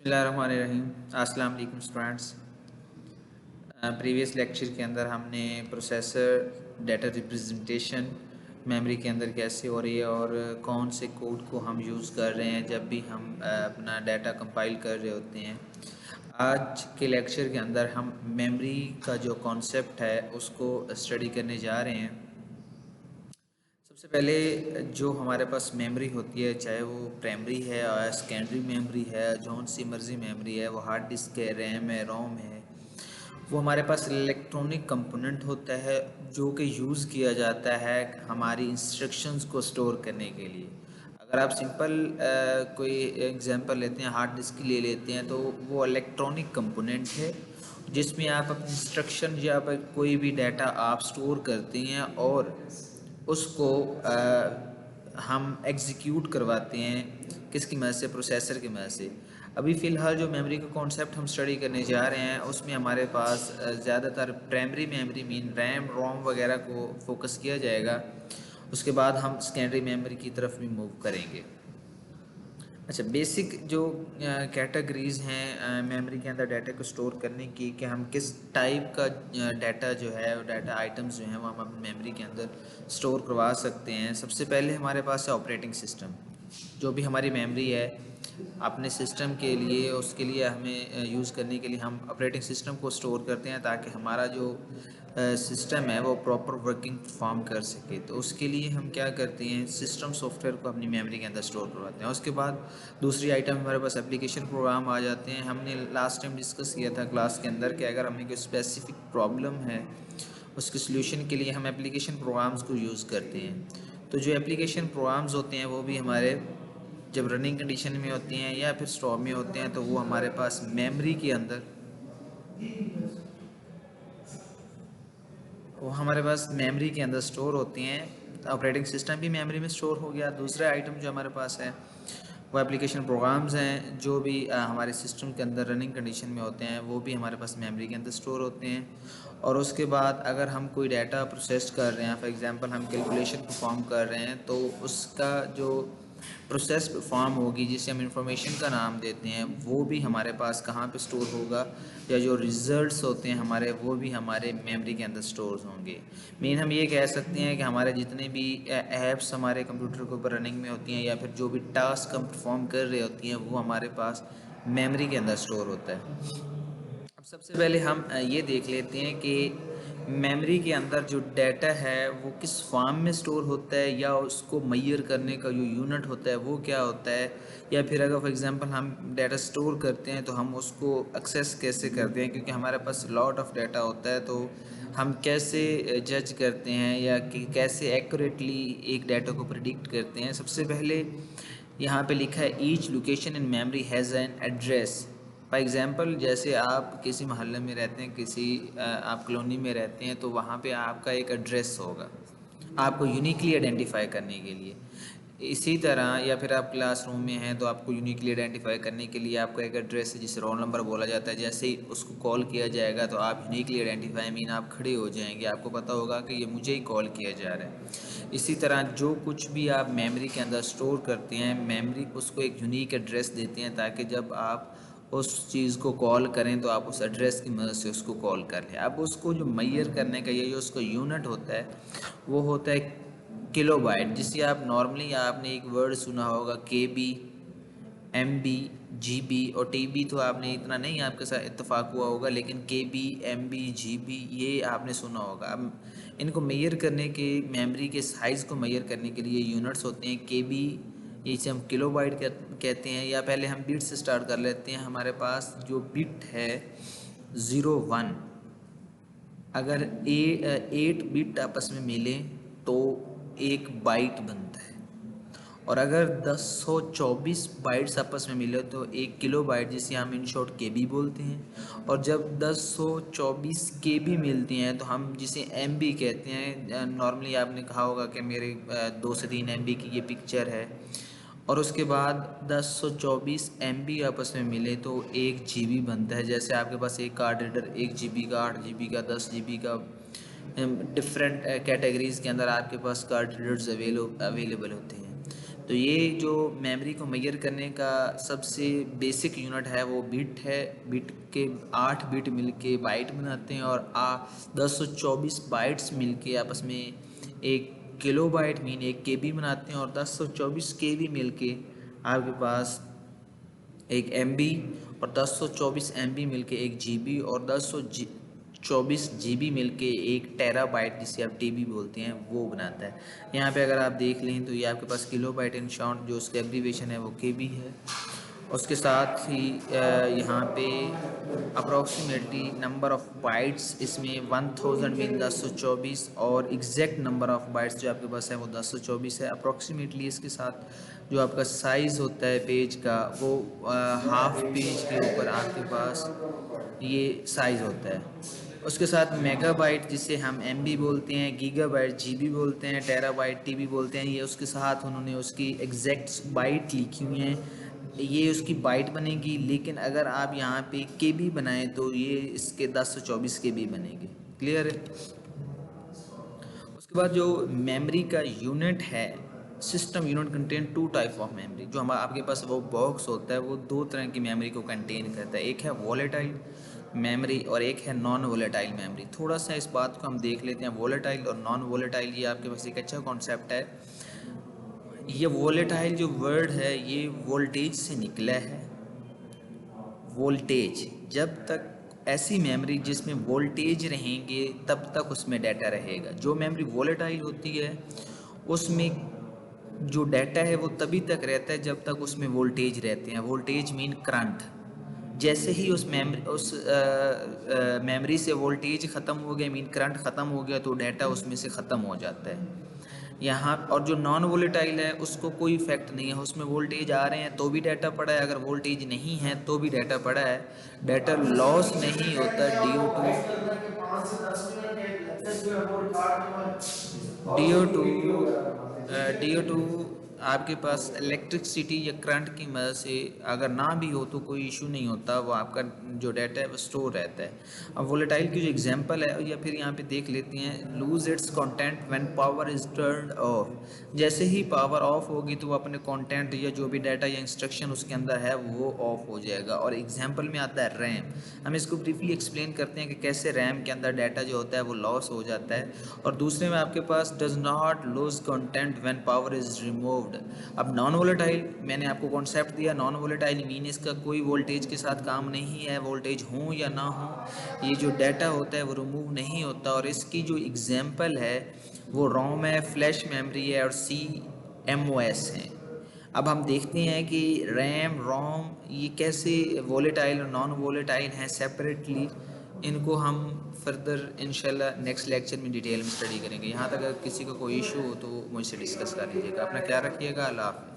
बिस्मिल्लाहिर्रहमानिर्रहीम। अस्सलाम वालेकुम स्टूडेंट्स। प्रीवियस लेक्चर के अंदर हमने प्रोसेसर डाटा रिप्रेजेंटेशन मेमोरी के अंदर कैसे हो रही है और कौन से कोड को हम यूज़ कर रहे हैं जब भी हम अपना डाटा कंपाइल कर रहे होते हैं। आज के लेक्चर के अंदर हम मेमोरी का जो कॉन्सेप्ट है उसको स्टडी करने जा रहे हैं। सबसे पहले जो हमारे पास मेमोरी होती है, चाहे वो प्राइमरी है और सेकेंडरी मेमोरी है, जौन सी मर्जी मेमोरी है, वो हार्ड डिस्क है, रैम है, रोम है, वो हमारे पास इलेक्ट्रॉनिक कंपोनेंट होता है जो कि यूज़ किया जाता है हमारी इंस्ट्रक्शंस को स्टोर करने के लिए। अगर आप सिंपल कोई एग्जांपल लेते हैं, हार्ड डिस्क ले लेते हैं, तो वो इलेक्ट्रॉनिक कंपोनेंट है जिसमें आप अपनी इंस्ट्रक्शन या कोई भी डाटा आप स्टोर करते हैं और उसको हम एग्जीक्यूट करवाते हैं किसकी मदद से, प्रोसेसर की मदद से। अभी फ़िलहाल जो मेमोरी का कॉन्सेप्ट हम स्टडी करने जा रहे हैं उसमें हमारे पास ज़्यादातर primary memory mean RAM ROM वगैरह को फोकस किया जाएगा। उसके बाद हम सेकेंडरी मेमोरी की तरफ भी मूव करेंगे। अच्छा, बेसिक जो कैटेगरीज़ हैं मेमोरी के अंदर डाटा को स्टोर करने की, कि हम किस टाइप का डाटा जो है, डाटा आइटम्स जो हैं वो हम अपनी मेमोरी के अंदर स्टोर करवा सकते हैं। सबसे पहले हमारे पास है ऑपरेटिंग सिस्टम। जो भी हमारी मेमोरी है अपने सिस्टम के लिए, उसके लिए हमें यूज़ करने के लिए हम ऑपरेटिंग सिस्टम को स्टोर करते हैं ताकि हमारा जो सिस्टम है वो प्रॉपर वर्किंग परफॉर्म कर सके। तो उसके लिए हम क्या करते हैं, सिस्टम सॉफ्टवेयर को अपनी मेमोरी के अंदर स्टोर करवाते हैं। उसके बाद दूसरी आइटम हमारे पास एप्लीकेशन प्रोग्राम आ जाते हैं। हमने लास्ट टाइम डिस्कस किया था क्लास के अंदर कि अगर हमें कोई स्पेसिफिक प्रॉब्लम है उसके सोल्यूशन के लिए हम एप्लीकेशन प्रोग्राम्स को यूज़ करते हैं। तो जो एप्लीकेशन प्रोग्राम्स होते हैं वो भी हमारे जब रनिंग कंडीशन में होते हैं या फिर स्टॉप में होते हैं तो वो हमारे पास मेमोरी के अंदर स्टोर होती हैं। ऑपरेटिंग सिस्टम भी मेमोरी में स्टोर हो गया। दूसरा आइटम जो हमारे पास है वो एप्लीकेशन प्रोग्राम्स हैं जो भी हमारे सिस्टम के अंदर रनिंग कंडीशन में होते हैं, वो भी हमारे पास मेमोरी के अंदर स्टोर होते हैं। और उसके बाद अगर हम कोई डाटा प्रोसेस कर रहे हैं, फॉर एग्जांपल हम कैलकुलेशन परफॉर्म कर रहे हैं, तो उसका जो प्रोसेस परफॉर्म होगी जिसे हम इंफॉर्मेशन का नाम देते हैं, वो भी हमारे पास कहाँ पे स्टोर होगा, या जो रिज़ल्ट्स होते हैं हमारे वो भी हमारे मेमोरी के अंदर स्टोर होंगे। मीन हम ये कह सकते हैं कि हमारे जितने भी ऐप्स हमारे कंप्यूटर के ऊपर रनिंग में होती हैं या फिर जो भी टास्क हम परफॉर्म कर रहे होती हैं वो हमारे पास मेमोरी के अंदर स्टोर होता है। अब सबसे पहले हम ये देख लेते हैं कि मेमोरी के अंदर जो डाटा है वो किस फॉर्म में स्टोर होता है, या उसको मेजर करने का जो यूनिट होता है वो क्या होता है, या फिर अगर फॉर एग्जांपल हम डाटा स्टोर करते हैं तो हम उसको एक्सेस कैसे करते हैं, क्योंकि हमारे पास लॉट ऑफ डाटा होता है। तो हम कैसे जज करते हैं या कि कैसे एक्यूरेटली एक डाटा को प्रिडिक्ट करते हैं। सबसे पहले यहाँ पे लिखा है each location in memory has an address. For example, जैसे आप किसी मोहल्ले में रहते हैं, आप कॉलोनी में रहते हैं, तो वहाँ पे आपका एक एड्रेस होगा आपको यूनिकली आइडेंटिफाई करने के लिए। इसी तरह, या फिर आप क्लासरूम में हैं तो आपको यूनिकली आइडेंटिफाई करने के लिए आपका एक एड्रेस है जिसे रोल नंबर बोला जाता है। जैसे ही उसको कॉल किया जाएगा तो आप यूनिकली आइडेंटिफाई मीन आप खड़े हो जाएंगे, आपको पता होगा कि ये मुझे ही कॉल किया जा रहा है। इसी तरह जो कुछ भी आप मेमोरी के अंदर स्टोर करते हैं, मेमोरी उसको एक यूनिक एड्रेस देते हैं ताकि जब आप उस चीज़ को कॉल करें तो आप उस एड्रेस की मदद से उसको कॉल कर लें। अब उसको जो मेजर करने का ये जो उसको यूनिट होता है वो होता है किलोबाइट, जिसे आप नॉर्मली आपने एक वर्ड सुना होगा KB, MB, GB और TB। तो आपने इतना नहीं आपके साथ इत्तेफाक हुआ होगा, लेकिन KB, MB, GB ये आपने सुना होगा। अब इनको मेजर करने के, मेमोरी के साइज़ को मेजर करने के लिए यूनिट्स होते हैं। KB इसे हम किलोबाइट कहते हैं। या पहले हम बिट से स्टार्ट कर लेते हैं। हमारे पास जो बिट है 01, अगर 8 बिट आपस में मिले तो एक बाइट बनता है, और अगर 1024 बाइट्स आपस में मिले तो एक किलो बाइट, जिसे हम इन शॉर्ट KB बोलते हैं। और जब 1024 KB मिलती हैं तो हम जिसे MB कहते हैं। नॉर्मली आपने कहा होगा कि मेरे 2 से 3 MB की ये पिक्चर है, और उसके बाद 1024 MB आपस में मिले तो 1 GB बनता है। जैसे आपके पास एक कार्ड रीडर 1 GB का, 8 GB का, 10 GB का, डिफरेंट कैटेगरीज़ के अंदर आपके पास कार्ड रीडर्स अवेलेबल होते हैं। तो ये जो मेमोरी को मेजर करने का सबसे बेसिक यूनिट है वो बिट है। बिट के 8 बिट मिलके बाइट बनाते हैं और 1024 बाइट्स मिलके आपस में एक किलोबाइट मीन एक केबी बनाते हैं और 1024 केबी मिलके आपके पास एक एमबी और 1024 एमबी मिलके एक जीबी और 1024 जीबी मिलके एक टेराबाइट जिसे आप टीबी बोलते हैं वो बनाता है। यहाँ पे अगर आप देख लें तो ये आपके पास किलोबाइट इन शॉर्ट जो उसका एब्रीवेशन है वो केबी है। उसके साथ ही यहाँ पे अप्रॉक्सीमेटली नंबर ऑफ़ बाइट्स इसमें 1000 मीन 1024 और एग्जैक्ट नंबर ऑफ़ बाइट्स जो आपके पास है वो 1024 है अप्रॉक्सीमेटली। इसके साथ जो आपका साइज़ होता है पेज का वो हाफ पेज के ऊपर आपके पास ये साइज़ होता है। उसके साथ मेगाबाइट जिसे हम एमबी बोलते हैं, गीगाबाइट जीबी बोलते हैं, टेराबाइट टीबी बोलते हैं, ये उसके साथ उन्होंने उसकी एग्जैक्ट बाइट लिखी हुई हैं। ये उसकी बाइट बनेगी, लेकिन अगर आप यहाँ पे केबी बनाएं तो ये इसके 1024 केबी बनेंगे। क्लियर है? उसके बाद जो मेमोरी का यूनिट है, system unit contain 2 type of memory. जो हमारे आपके पास वो बॉक्स होता है वो 2 तरह की मेमोरी को कंटेन करता है, एक है वॉलेटाइल मेमोरी और एक है नॉन वॉलेटाइल मेमोरी। थोड़ा सा इस बात को हम देख लेते हैं, वॉलेटाइल और नॉन वॉलेटाइल, ये आपके पास एक अच्छा कॉन्सेप्ट है। ये वॉलेटाइल जो वर्ड है ये वोल्टेज से निकला है। वोल्टेज, जब तक ऐसी मेमोरी जिसमें वोल्टेज रहेंगे तब तक उसमें डाटा रहेगा। जो मेमोरी वोलेटाइल होती है उसमें जो डाटा है वो तभी तक रहता है जब तक उसमें वोल्टेज रहते हैं। Voltage mean current. जैसे ही उस मेमोरी से वोल्टेज ख़त्म हो गया मीन करंट ख़त्म हो गया तो डाटा उसमें से ख़त्म हो जाता है यहाँ। और जो नॉन वोलेटाइल है उसको कोई इफेक्ट नहीं है, उसमें वोल्टेज आ रहे हैं तो भी डाटा पड़ा है, अगर वोल्टेज नहीं है तो भी डाटा पड़ा है। डाटा लॉस नहीं होता ड्यू टू आपके पास इलेक्ट्रिसिटी या करंट की मदद से अगर ना भी हो तो कोई इशू नहीं होता, वो आपका जो डाटा है वो स्टोर रहता है। अब वोलेटाइल की जो एग्जांपल है या फिर यहाँ पे देख लेते हैं, lose its content when power is turned of. जैसे ही पावर ऑफ होगी तो वो अपने कंटेंट या जो भी डाटा या इंस्ट्रक्शन उसके अंदर है वो ऑफ हो जाएगा। और एग्जांपल में आता है रैम। हम इसको ब्रीफली एक्सप्लेन करते हैं कि कैसे रैम के अंदर डाटा जो होता है वो लॉस हो जाता है। और दूसरे में आपके पास does not lose content when power is removed. अब नॉन वोलेटाइल मैंने आपको कॉन्सेप्ट दिया, नॉन वोलेटाइल मीन इसका कोई वोल्टेज के साथ काम नहीं है, वोल्टेज हो या ना हो ये जो डाटा होता है वो रिमूव नहीं होता। और इसकी जो एग्जांपल है वो रोम है, फ्लैश मेमोरी है और CMOS है। अब हम देखते हैं कि रैम रोम ये कैसे वोलेटाइल और नॉन वोलेटाइल हैं सेपरेटली। इनको हम फर्दर इंशाल्लाह नेक्स्ट लेक्चर में डिटेल में स्टडी करेंगे। यहाँ तक अगर किसी को कोई इशू हो तो मुझसे डिस्कस कर लीजिएगा। अपना ख्याल रखिएगा। अल्लाह हाफ़िज़।